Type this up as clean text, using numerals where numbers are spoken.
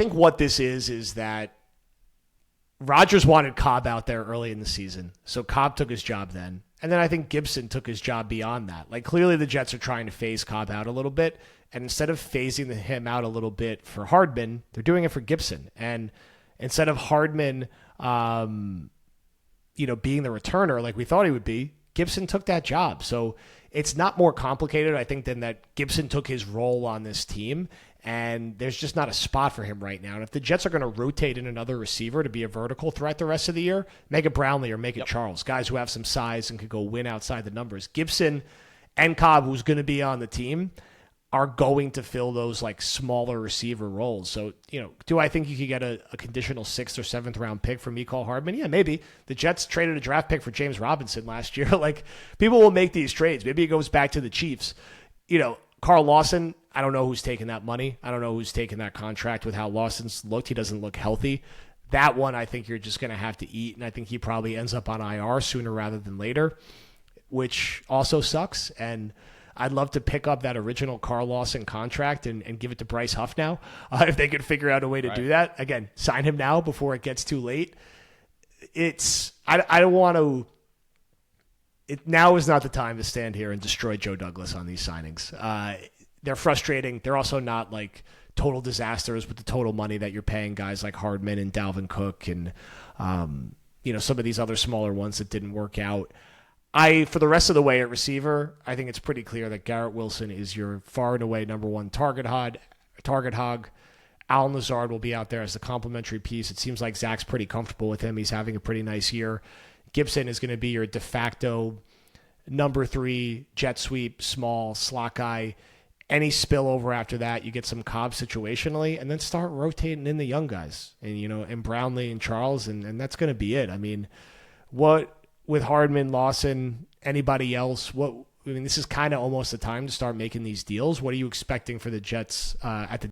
think what this is that Rodgers wanted Cobb out there early in the season, so Cobb took his job then. And then I think Gibson took his job beyond that. Like, clearly the Jets are trying to phase Cobb out a little bit, and instead of phasing him out a little bit for Hardman, they're doing it for Gibson. And instead of Hardman, being the returner like we thought he would be, Gibson took that job. So it's not more complicated, I think, than that Gibson took his role on this team, and there's just not a spot for him right now. And if the Jets are going to rotate in another receiver to be a vertical threat the rest of the year, make it Brownlee or make it Charles, guys who have some size and could go win outside the numbers. Gibson and Cobb, who's going to be on the team, are going to fill those like smaller receiver roles. So, do I think you could get a conditional 6th or 7th round pick for Mecole Hardman? Yeah, maybe. The Jets traded a draft pick for James Robinson last year. Like, people will make these trades. Maybe it goes back to the Chiefs. Carl Lawson, I don't know who's taking that money. I don't know who's taking that contract with how Lawson's looked. He doesn't look healthy. That one, I think you're just going to have to eat, and I think he probably ends up on IR sooner rather than later, which also sucks. And I'd love to pick up that original Carl Lawson contract and give it to Bryce Huff now. If they could figure out a way to do that. Again, sign him now before it gets too late. I don't want to. Now is not the time to stand here and destroy Joe Douglas on these signings. They're frustrating. They're also not like total disasters with the total money that you're paying guys like Hardman and Dalvin Cook and some of these other smaller ones that didn't work out. For the rest of the way at receiver, I think it's pretty clear that Garrett Wilson is your far and away number one target hog. Al Lazard will be out there as the complementary piece. It seems like Zach's pretty comfortable with him. He's having a pretty nice year. Gibson is going to be your de facto number 3 jet sweep, small slot guy. Any spillover after that, you get some Cobb situationally, and then start rotating in the young guys, and Brownlee and Charles, and that's going to be it. I mean, what with Hardman, Lawson, anybody else? This is kind of almost the time to start making these deals. What are you expecting for the Jets at the